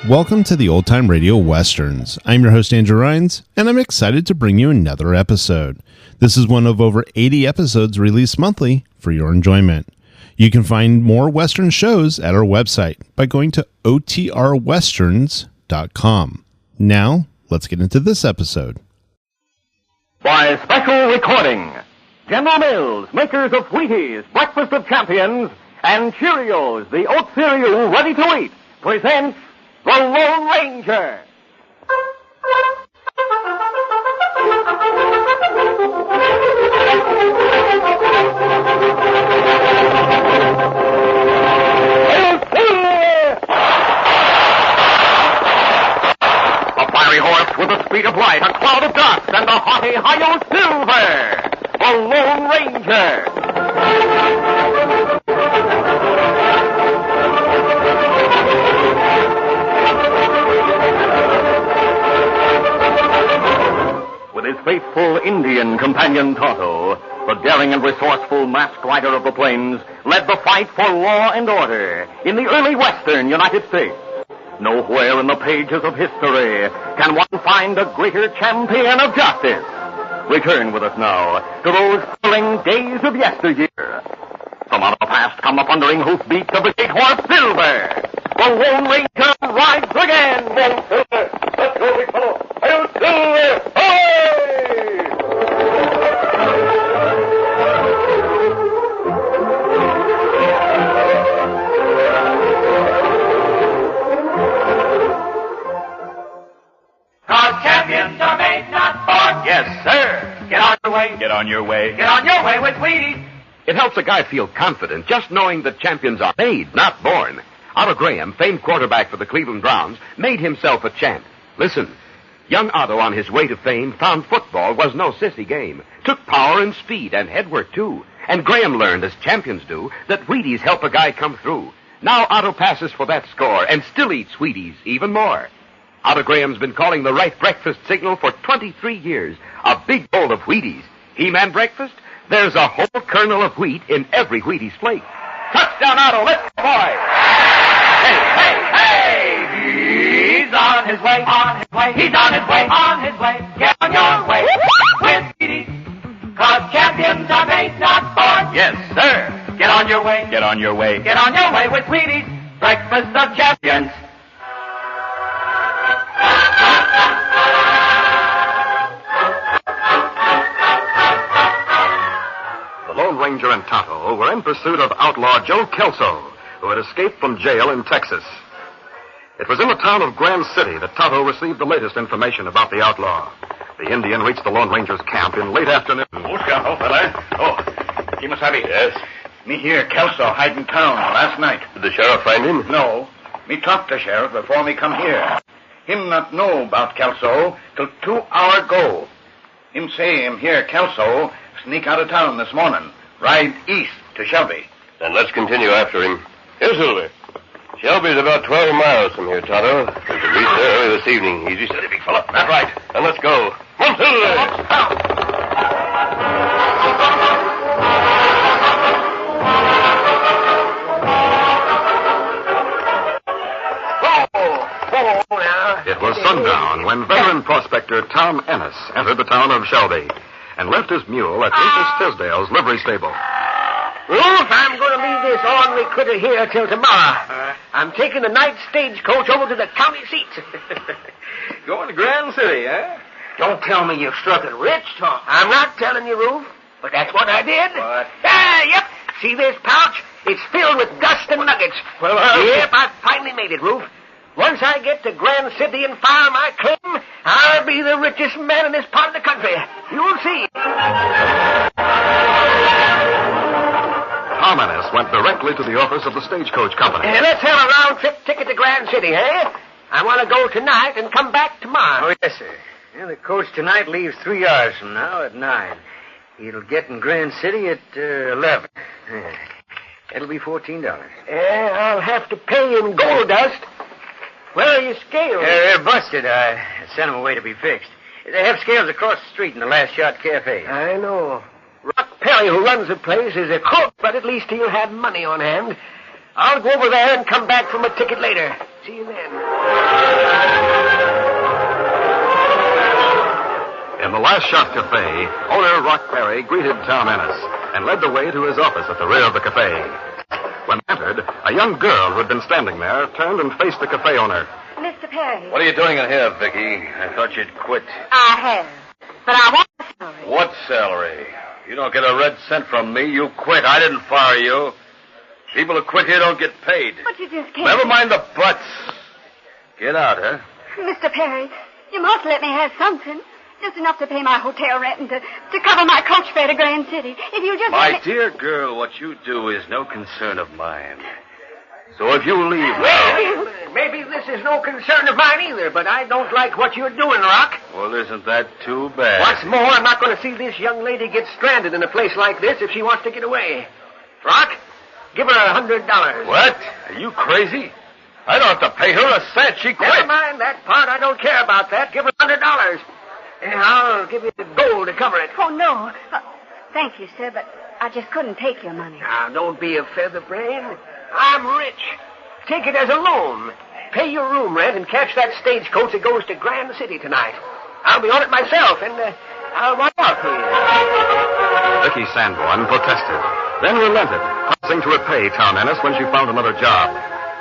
Welcome to the Old Time Radio Westerns. I'm your host, Andrew Rhynes, and I'm excited to bring you another episode. This is one of over 80 episodes released monthly for your enjoyment. You can find more Western shows at our website by going to OTRwesterns.com. Now, let's get into this episode. By special recording, General Mills, makers of Wheaties, Breakfast of Champions, and Cheerios, the oat cereal ready to eat, presents The Lone Ranger. A fiery horse with the speed of light, a cloud of dust, and a haughty Hi-Yo Silver. The Lone Ranger. His faithful Indian companion Tonto, the daring and resourceful masked rider of the plains, led the fight for law and order in the early western United States. Nowhere in the pages of history can one find a greater champion of justice. Return with us now to those thrilling days of yesteryear. From out of the past come the thundering hoofbeats of the great horse Silver. The Lone Ranger rides again. Whoa, Silver! Let's go, big fellow! Hail, Silver! Hey! Cause champions are made, not born. Yes, sir. Get on your way. Get on your way. Get on your way with Wheaties. It helps a guy feel confident just knowing that champions are made, not born. Otto Graham, famed quarterback for the Cleveland Browns, made himself a champ. Listen, young Otto on his way to fame found football was no sissy game. Took power and speed and head work, too. And Graham learned, as champions do, that Wheaties help a guy come through. Now Otto passes for that score and still eats Wheaties even more. Otto Graham's been calling the right breakfast signal for 23 years. A big bowl of Wheaties. He-Man breakfast? There's a whole kernel of wheat in every Wheaties flake. Touchdown, Otto. Let's go, boy. Hey, hey, hey! He's on his way, on his way. He's on his way, on his way. Get on your way with Wheaties. Cause champions are made, not born. Yes, sir. Get on your way. Get on your way. Get on your way with Wheaties. Breakfast of champions. The Lone Ranger and Tonto were in pursuit of outlaw Joe Kelso, who had escaped from jail in Texas. It was in the town of Grand City that Tonto received the latest information about the outlaw. The Indian reached the Lone Ranger's camp in late afternoon. Oh, Scout, fella. Oh, Kimasabi. Yes? Me hear Kelso hide in town last night. Did the sheriff find him? No. Me talk to sheriff before me come here. Him not know about Kelso till 2 hour ago. Him say him hear Kelso sneak out of town this morning. Ride east to Shelby. Then let's continue after him. Here, Silver. Shelby's about 12 miles from here, Tonto. We could reach there early this evening. Easy steady, big fella. That's right. Then let's go. Come on, Silver! It was sundown when veteran prospector Tom Ennis entered the town of Shelby and left his mule at Rufus Tisdale's livery stable. Ruth, I'm going to leave this ornery critter here till tomorrow. I'm taking the night stagecoach over to the county seat. Going to Grand City, eh? Don't tell me you've struck it rich, Tom. I'm not telling you, Ruth, but that's what I did. What? Yep. See this pouch? It's filled with dust and nuggets. Well, Yep, I've finally made it, Ruth. Once I get to Grand City and file my claim, I'll be the richest man in this part of the country. You'll see. Tom Ennis went directly to the office of the stagecoach company. Let's have a round-trip ticket to Grand City, eh? I want to go tonight and come back tomorrow. Oh, yes, sir. Yeah, the coach tonight leaves 3 hours from now at 9. It'll get in Grand City at 11. Yeah. That'll be $14. I'll have to pay in gold dust. Well, Where are your scales? They're busted. I sent them away to be fixed. They have scales across the street in the Last Shot Cafe. I know. Rock Perry, who runs the place, is a crook, but at least he'll have money on hand. I'll go over there and come back from a ticket later. See you then. In the Last Shot Cafe, owner Rock Perry greeted Tom Ennis and led the way to his office at the rear of the cafe. When he entered, a young girl who had been standing there turned and faced the cafe owner. Mr. Perry. What are you doing in here, Vicky? I thought you'd quit. I have. But I want a salary. What salary? You don't get a red cent from me. You quit. I didn't fire you. People who quit here don't get paid. But you just can't. Never mind the buts. Get out, huh? Mr. Perry, you must let me have something. Just enough to pay my hotel rent and to cover my coach fare to Grand City. If you just My let me... dear girl, what you do is no concern of mine. So if you leave now... Well, maybe this is no concern of mine either, but I don't like what you're doing, Rock. Well, isn't that too bad? What's more, I'm not going to see this young lady get stranded in a place like this if she wants to get away. Rock, give her $100. What? Are you crazy? I don't have to pay her a cent. She quit. Never mind that part. I don't care about that. Give her $100. And I'll give you the gold to cover it. Oh, no. Thank you, sir, but I just couldn't take your money. Now, don't be a featherbrain. I'm rich. Take it as a loan. Pay your room rent and catch that stagecoach that goes to Grand City tonight. I'll be on it myself, and I'll watch out for you. Vicky Sanborn protested, then relented, promising to repay Tom Ennis when she found another job.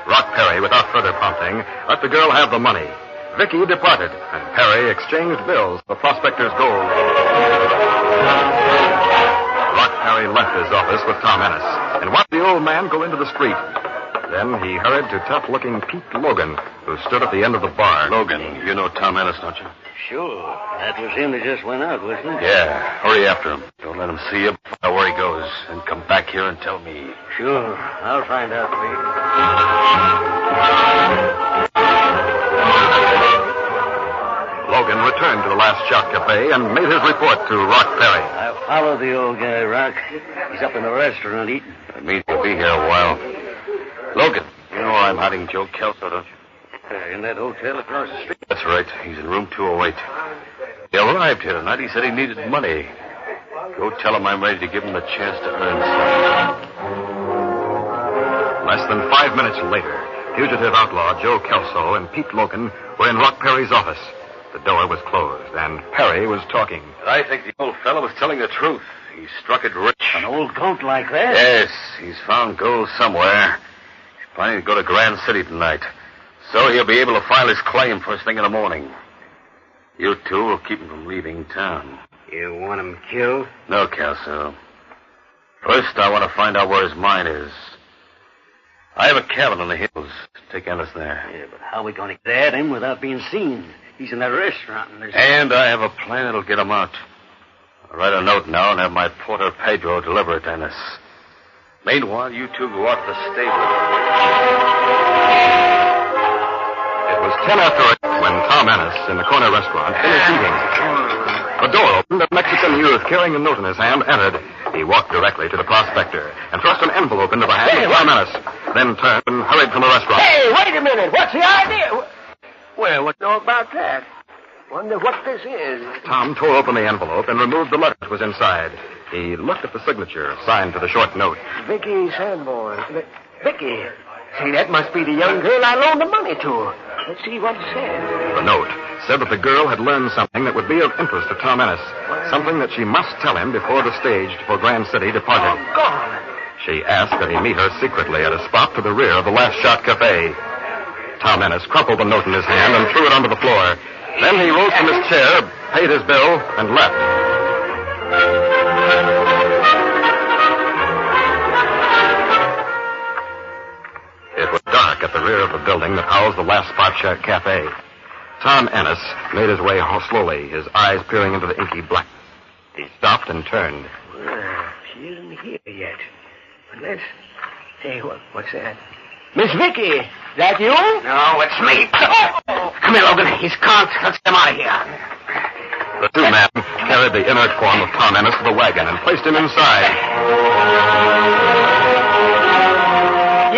Rock Perry, without further prompting, let the girl have the money. Vicky departed, and Perry exchanged bills for prospector's gold. Rock Perry left his office with Tom Ennis and watched the old man go into the street. Then he hurried to tough-looking Pete Logan, who stood at the end of the bar. Logan, you know Tom Ennis, don't you? Sure. That was him that just went out, wasn't it? Yeah. Hurry after him. Don't let him see you. Find out where he goes. And come back here and tell me. Sure. I'll find out, Pete. Logan returned to the Last Shot Cafe and made his report to Rock Perry. I followed the old guy, Rock. He's up in the restaurant eating. That means he'll be here a while. Logan, you know I'm hiding Joe Kelso, don't you? In that hotel across the street. That's right. He's in room 208. He arrived here tonight. He said he needed money. Go tell him I'm ready to give him the chance to earn something. Less than 5 minutes later, fugitive outlaw Joe Kelso and Pete Logan were in Rock Perry's office. The door was closed, and Perry was talking. I think the old fellow was telling the truth. He struck it rich. An old goat like that? Yes, he's found gold somewhere. He's planning to go to Grand City tonight. So he'll be able to file his claim first thing in the morning. You two will keep him from leaving town. You want him killed? No, Kelso. First, I want to find out where his mine is. I have a cabin in the hills. Take Ennis there. Yeah, but how are we going to get at him without being seen? He's in that restaurant. And I have a plan that'll get him out. I'll write a note now and have my porter Pedro deliver it to Ennis. Meanwhile, you two go out to the stable. It was 10 after 8 when Tom Ennis, in the corner restaurant, finished eating. The door opened, a Mexican youth carrying a note in his hand entered. He walked directly to the prospector and thrust an envelope into the hand of Tom Ennis, then turned and hurried from the restaurant. Hey, wait a minute. What's the idea? Well, what know about that? Wonder what this is. Tom tore open the envelope and removed the letter that was inside. He looked at the signature, signed to the short note. Vicky Sanborn. Vicky. See, that must be the young girl I loaned the money to. Let's see what it says. The note said that the girl had learned something that would be of interest to Tom Ennis. Something that she must tell him before the stage for Grand City departed. Oh, God. She asked that he meet her secretly at a spot to the rear of the Last Shot Cafe. Tom Ennis crumpled the note in his hand and threw it onto the floor. Then he rose from his chair, paid his bill, and left. It was dark at the rear of the building that housed the Last Spot Cafe. Tom Ennis made his way slowly, his eyes peering into the inky black. He stopped and turned. Well, she isn't here yet. But let's... Hey, what's that? Miss Vicky, that you? No, it's me. Come here, Logan. He's caught. Let's get him out of here. The two men carried the inert form of Tom Ennis to the wagon and placed him inside.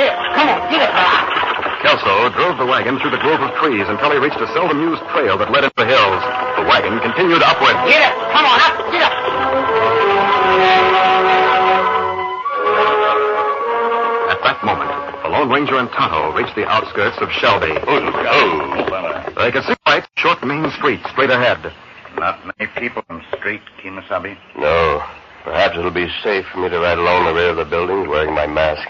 Yeah, come on, get it. Kelso drove the wagon through the grove of trees until he reached a seldom-used trail that led into the hills. The wagon continued upward. Get up! Come on, up! Get up! At that moment, the Lone Ranger and Tonto reached the outskirts of Shelby. They could see lights, short main street straight ahead. Not many people on the street, Kimasabi. No. Perhaps it'll be safe for me to ride along the rear of the buildings wearing my mask.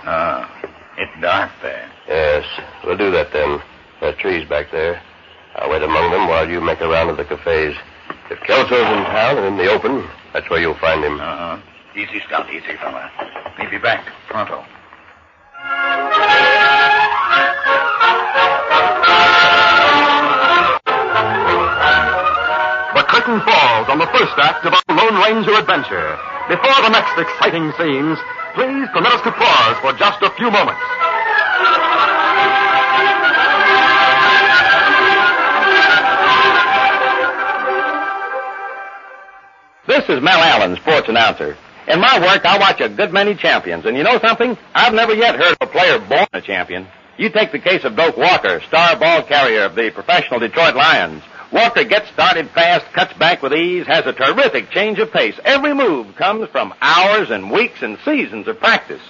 It's dark there. Yes, we'll do that then. There are trees back there. I'll wait among them while you make a round of the cafes. If Kelso's in town and in the open, that's where you'll find him. Easy, Scout, easy, fella. He'll be back pronto. The curtain falls on the first act of our Lone Ranger adventure. Before the next exciting scenes, please permit us to pause for just a few moments. This is Mel Allen, sports announcer. In my work, I watch a good many champions, and you know something? I've never yet heard of a player born a champion. You take the case of Doak Walker, star ball carrier of the professional Detroit Lions. Walker gets started fast, cuts back with ease, has a terrific change of pace. Every move comes from hours and weeks and seasons of practice.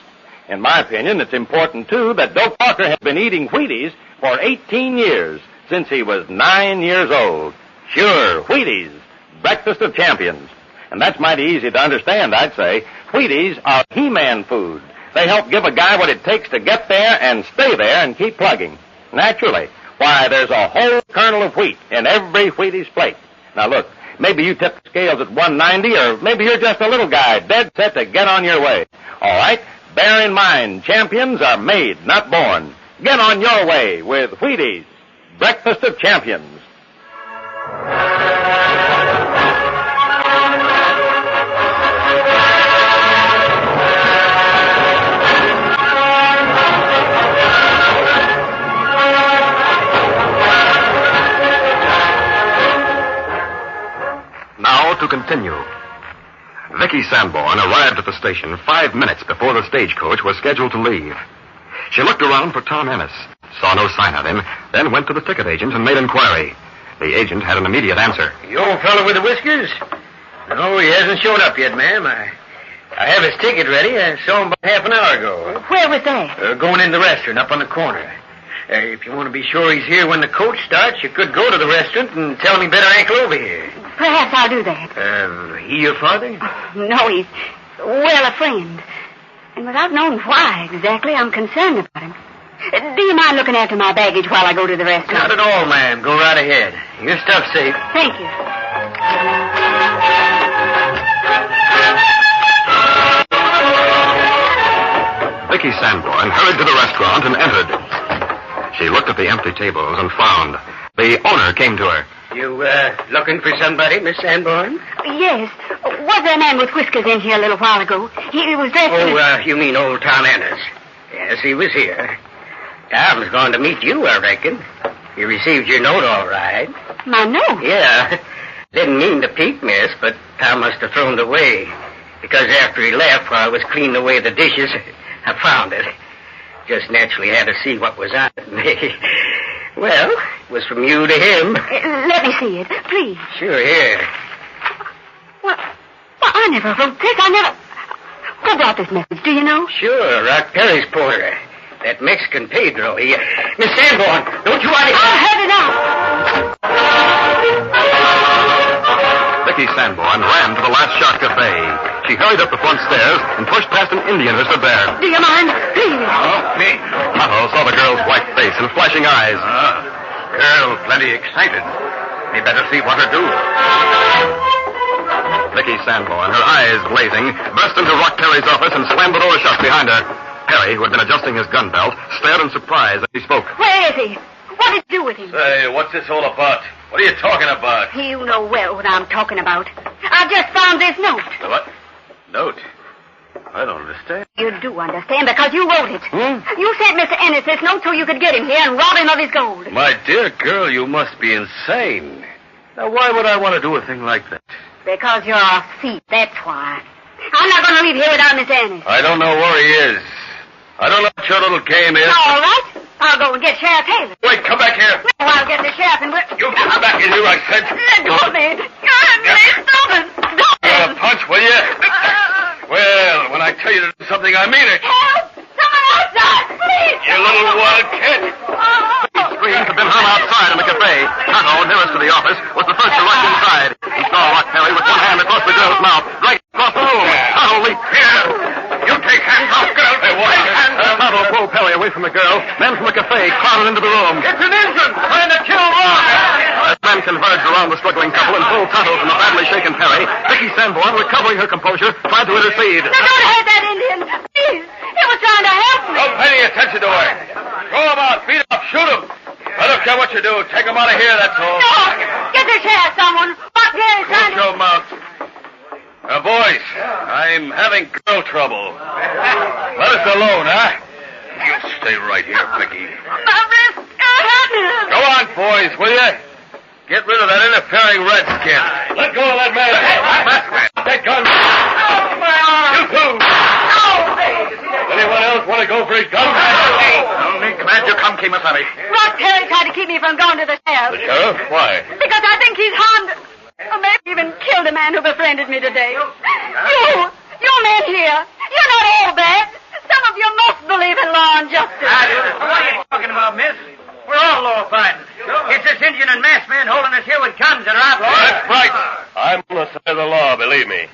In my opinion, it's important, too, that Doak Walker has been eating Wheaties for 18 years, since he was 9 years old. Sure, Wheaties, breakfast of champions. And that's mighty easy to understand, I'd say. Wheaties are He-Man food. They help give a guy what it takes to get there and stay there and keep plugging. Naturally. Why, there's a whole kernel of wheat in every Wheaties plate. Now, look, maybe you tip the scales at 190, or maybe you're just a little guy dead set to get on your way. All right? Bear in mind, champions are made, not born. Get on your way with Wheaties, breakfast of champions. To continue. Vicky Sanborn arrived at the station 5 minutes before the stagecoach was scheduled to leave. She looked around for Tom Ennis, saw no sign of him, then went to the ticket agent and made inquiry. The agent had an immediate answer. The old fellow with the whiskers? No, he hasn't shown up yet, ma'am. I have his ticket ready. I saw him about half an hour ago. Where was that? Going in the restaurant up on the corner. If you want to be sure he's here when the coach starts, you could go to the restaurant and tell him he better ankle over here. Perhaps I'll do that. He your father? No, he's, well, a friend. And without knowing why exactly, I'm concerned about him. Do you mind looking after my baggage while I go to the restaurant? Not at all, ma'am. Go right ahead. Your stuff's safe. Thank you. Vicky Sanborn hurried to the restaurant and entered. She looked at the empty tables and frowned. The owner came to her. You, looking for somebody, Miss Sanborn? Yes. Was there a man with whiskers in here a little while ago? He was dressed... Oh, you mean old Tom Ennis? Yes, he was here. Tom's going to meet you, I reckon. He received your note all right. My note? Yeah. Didn't mean to peek, miss, but Tom must have thrown it away. Because after he left, while I was cleaning away the dishes, I found it. Just naturally had to see what was on it. Well, it was from you to him. Let me see it, please. Sure, here. Well, I never wrote this. Who brought this message, do you know? Sure, Rock Perry's porter. That Mexican Pedro. Miss Sanborn, don't you want to... I'll have it out. Vicky Sanborn ran to the Last Shot Cafe. She hurried up the front stairs and pushed past an Indian who stood there. Do you mind? Please. Oh, me. Tonto saw the girl's white face and flashing eyes. Girl plenty excited. Me better see what her do. Vicky Sanborn, her eyes blazing, burst into Rock Perry's office and slammed the door shut behind her. Perry, who had been adjusting his gun belt, stared in surprise as he spoke. Where is he? What did you do with him? Say, what's this all about? What are you talking about? You know well what I'm talking about. I just found this note. What? Note? I don't understand. You do understand because you wrote it. You sent Mr. Ennis this note so you could get him here and rob him of his gold. My dear girl, you must be insane. Now, why would I want to do a thing like that? Because you're a thief, that's why. I'm not going to leave here without Mr. Ennis. I don't know where he is. I don't know what your little game is. All right. I'll go and get Sheriff Taylor. Wait, come back here. No, I'll get the sheriff and we'll... You come back in here, I said. Let go of me. Stop it. Punch, will you? Well, when I tell you to do something, I mean it. Help! Someone outside, please! You little wildcat. Screams had been hung outside in the cafe. Tonto, nearest to the office, was the first to rush inside. He saw Rock Perry with one hand across the girl's mouth, right across the room. Tonto leaped. Here. You take hands off, girl. Tonto pulled Perry away from the girl. Men from the cafe crowded into the room. It's an engine trying to kill Rock. As men converged around the struggling couple and pulled Tonto from the badly shaken Perry, Vicky Sanborn, recovering her composure, tried to intercede. Now, don't hurt that Indian. Please. He was trying to help me. Don't pay any attention to her. Throw him out. Beat him up. Shoot him. I don't care what you do. Take him out of here, that's all. No. Get the sheriff, someone. Rock Perry's trying to... Close your mouth. Now, boys, I'm having girl trouble. Let us alone, huh? You stay right here, Vicky. My wrist. Go on, boys, will you? Get rid of that interfering redskin. Let go of that man. That gun. My arm. You too. Anyone else want to go for his gun? Only glad you come, Kimasabi. Rock Perry tried to keep me from going to the sheriff. The sheriff? Why? Because I think he's harmed, or maybe even killed a man who befriended me today. You men here, you're not all bad. Some of you must believe in law and justice. What are you talking about, miss? We're all law-abiding. It's this Indian and masked man holding us here with guns that are outlaws. That's right. I'm on the side of the law, believe me.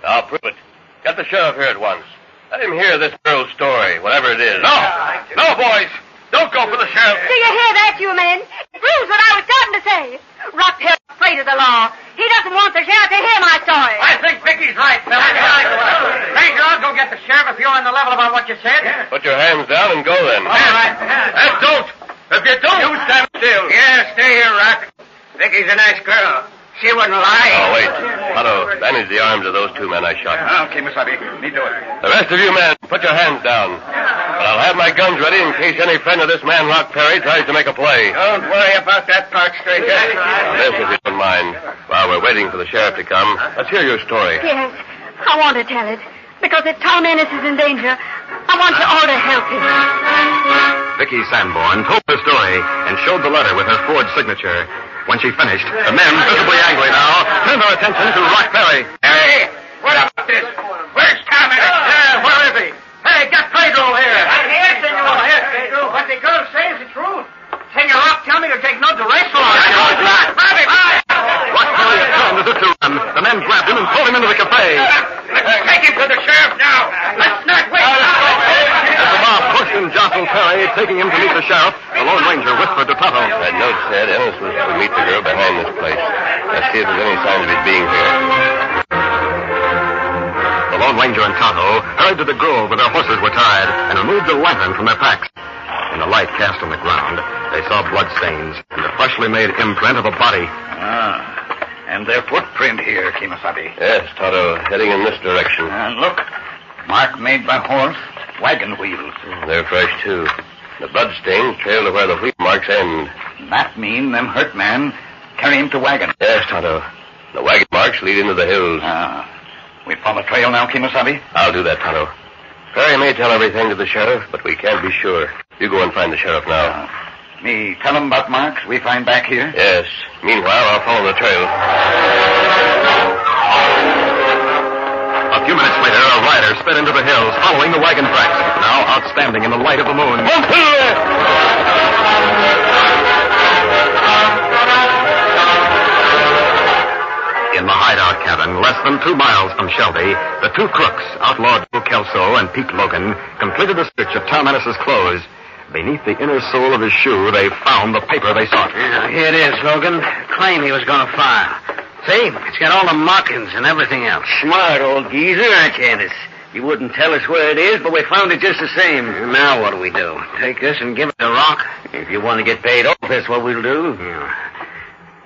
I'll prove it. Get the sheriff here at once. Let him hear this girl's story, whatever it is. No, boys. Don't go for the sheriff. Do you hear that, you men? It proves what I was starting to say. Rock Perry's afraid of the law. He doesn't want the sheriff to hear my story. I think Vicky's right, fella. Ranger, I'll go get the sheriff if you're on the level about what you said. Put your hands down and go then. All right. And don't. If you don't, you stand still. Yeah, stay here, Rock. Vicky's a nice girl. She wouldn't lie. Oh, wait. Tonto, bandage the arms of those two men I shot. Okay, Kimasabi. Me do it. The rest of you men, put your hands down. But I'll have my guns ready in case any friend of this man, Rock Perry, tries to make a play. Don't worry about that part, stranger. This, if you don't mind. While we're waiting for the sheriff to come, let's hear your story. Yes, I want to tell it. Because if Tom Ennis is in danger, I want you all to help him. Vicky Sanborn told her story and showed the letter with her forged signature. When she finished, the men, visibly angry now, turned their attention to Rock Perry. Hey, what about this? Where's Tom Ennis? Where is he? Hey, get Pedro here. I'm here, senor. Yes, Pedro. What the girl says is the truth. Senor Rock, tell me to take no direction. Grab him. Rock Perry had turned as if to run. The men grabbed him and pulled him into the cafe. Let's take him to the sheriff now. Let's not wait. As the mob pushed and jostled Perry, taking him to meet the sheriff, the Lone Ranger whispered to Tonto. That note said Ennis was to meet the girl behind this place. Let's see if there's any signs of his being here. The Lone Ranger and Tonto hurried to the grove where their horses were tied and removed the lantern from their packs. In the light cast on the ground, they saw blood stains and the freshly made imprint of a body. And their footprint here, Kimasabi. Yes, Tonto, heading in this direction. And look, mark made by horse, wagon wheels. They're fresh, too. The blood stains trail to where the wheel marks end. That mean them hurt man carry him to wagon. Yes, Tonto. The wagon marks lead into the hills. We follow trail now, Kimasabi? I'll do that, Tonto. Perry may tell everything to the sheriff, but we can't be sure. You go and find the sheriff now. Me tell him about marks we find back here? Yes. Meanwhile, I'll follow the trail. A few minutes later, a rider sped into the hills, following the wagon tracks, now outstanding in the light of the moon. In the hideout cabin, less than 2 miles from Shelby, the two crooks, outlaw Joe Kelso and Pete Logan, completed a search of Tom Ennis's clothes. Beneath the inner sole of his shoe, they found the paper they sought. Yeah, here it is, Logan. Claim he was going to file. See? It's got all the markings and everything else. Smart old geezer, aren't you, Ennis? You wouldn't tell us where it is, but we found it just the same. Now what do? Take this and give it to Rock? If you want to get paid off, that's what we'll do. Yeah.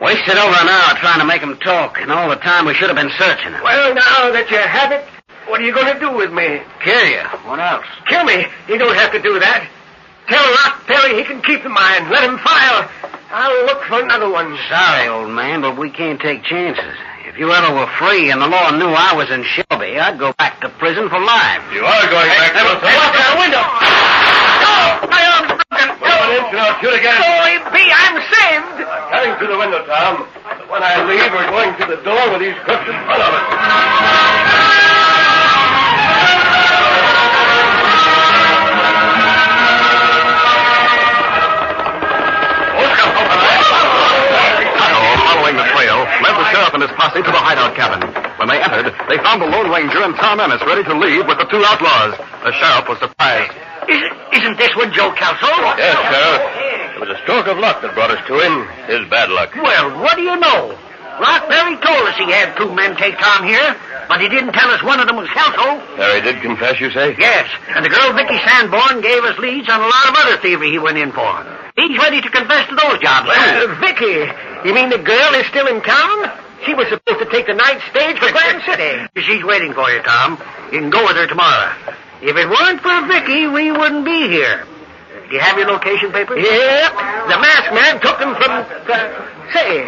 Wasted over an hour trying to make him talk, and all the time we should have been searching him. Well, now that you have it, what are you going to do with me? Kill you. What else? Kill me? You don't have to do that. Tell Rock Perry he can keep the mine. Let him file. I'll look for another one. Sorry, old man, but we can't take chances. If you ever were free and the law knew I was in Shelby, I'd go back to prison for life. You are going back to Watch that window. No! My arm's broken. 1 inch and I'll shoot again. Glory be, I'm saved. Coming through the window, Tom. But when I leave, we're going through the door with these crooks in front of us. Following the trail, led the sheriff and his posse to the hideout cabin. When they entered, they found the Lone Ranger and Tom Ennis ready to leave with the two outlaws. The sheriff was surprised. Isn't this one Joe Kelso? Yes, Sheriff. It was a stroke of luck that brought us to him. His bad luck. Well, what do you know? Rock Perry told us he had 2 men take Tom here, but he didn't tell us one of them was Kelso. Perry did confess, you say? Yes, and the girl Vicky Sanborn gave us leads on a lot of other thievery he went in for. He's ready to confess to those jobs. Vicky, you mean the girl is still in town? She was supposed to take the night stage for Grand City. She's waiting for you, Tom. You can go with her tomorrow. If it weren't for Vicky, we wouldn't be here. Do you have your location papers? Yep. The masked man took them from... Say,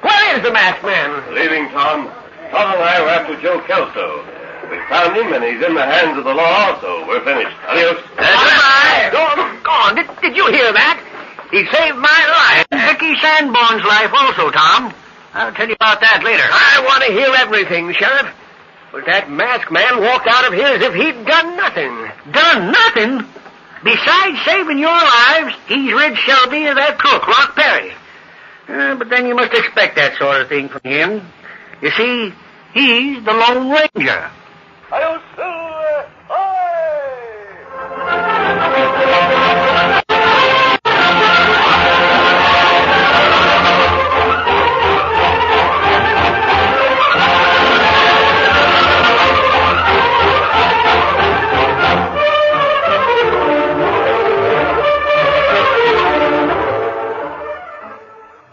where is the masked man? Leaving, Tom. Todd and I were after Joe Kelso. We found him, and he's in the hands of the law, so we're finished. Adios. Bye-bye. Go on. Did you hear that? He saved my life. Vicky Sanborn's life also, Tom. I'll tell you about that later. I want to hear everything, Sheriff. But that masked man walked out of here as if he'd done nothing. Done nothing? Besides saving your lives, he's rid Shelby of that crook, Rock Perry. But then you must expect that sort of thing from him. You see, he's the Lone Ranger.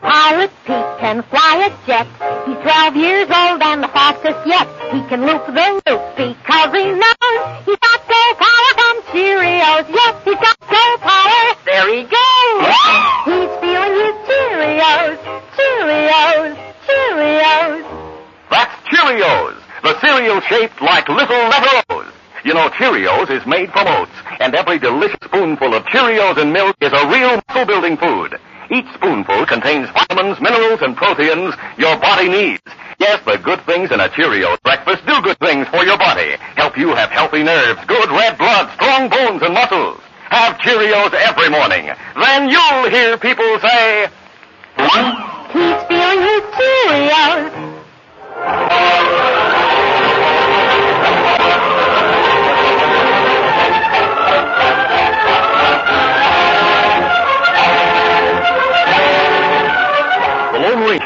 Pirate Pete can fly a jet. He's 12 years old and the fastest yet. He can loop the loop because he knows he's got go power from Cheerios. Yes, he's got go power. There he goes. He's feeling his Cheerios. Cheerios. Cheerios. That's Cheerios, the cereal shaped like little letter O's. You know, Cheerios is made from oats, and every delicious spoonful of Cheerios and milk is a real muscle-building food. Each spoonful contains vitamins, minerals, and proteins your body needs. Yes, the good things in a Cheerios breakfast do good things for your body. Help you have healthy nerves, good red blood, strong bones, and muscles. Have Cheerios every morning. Then you'll hear people say... He's feeling his Cheerios.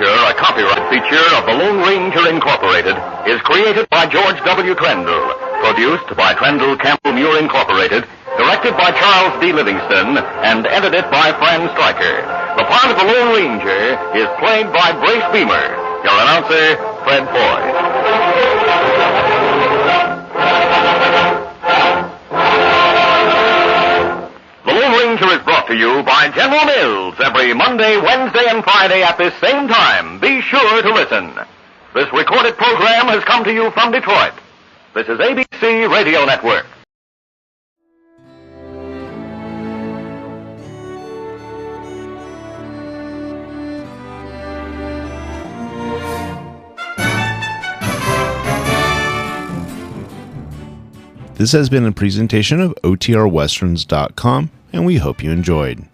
A copyright feature of the Lone Ranger Incorporated, is created by George W. Trendle, produced by Trendle Campbell Muir Incorporated, directed by Charles D. Livingston, and edited by Fran Striker. The part of the Lone Ranger is played by Brace Beemer. Your announcer, Fred Foy. Is brought to you by General Mills every Monday, Wednesday, and Friday at this same time. Be sure to listen. This recorded program has come to you from Detroit. This is ABC Radio Network. This has been a presentation of OTRWesterns.com, and we hope you enjoyed.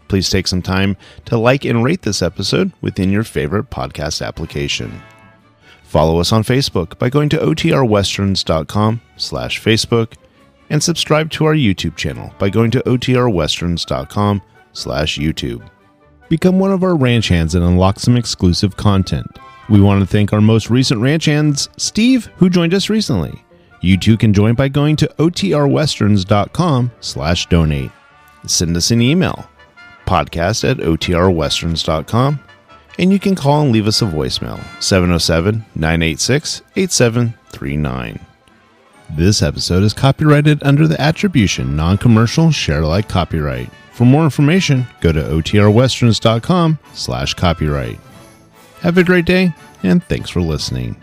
Please take some time to like and rate this episode within your favorite podcast application. Follow us on Facebook by going to OTRWesterns.com/Facebook, and subscribe to our YouTube channel by going to OTRWesterns.com/YouTube. Become one of our ranch hands and unlock some exclusive content. We want to thank our most recent ranch hands, Steve, who joined us recently. You too can join by going to OTRWesterns.com/donate. Send us an email, podcast@OTRWesterns.com, and you can call and leave us a voicemail, 707-986-8739. This episode is copyrighted under the attribution, non-commercial, share-alike copyright. For more information, go to OTRWesterns.com/copyright. Have a great day, and thanks for listening.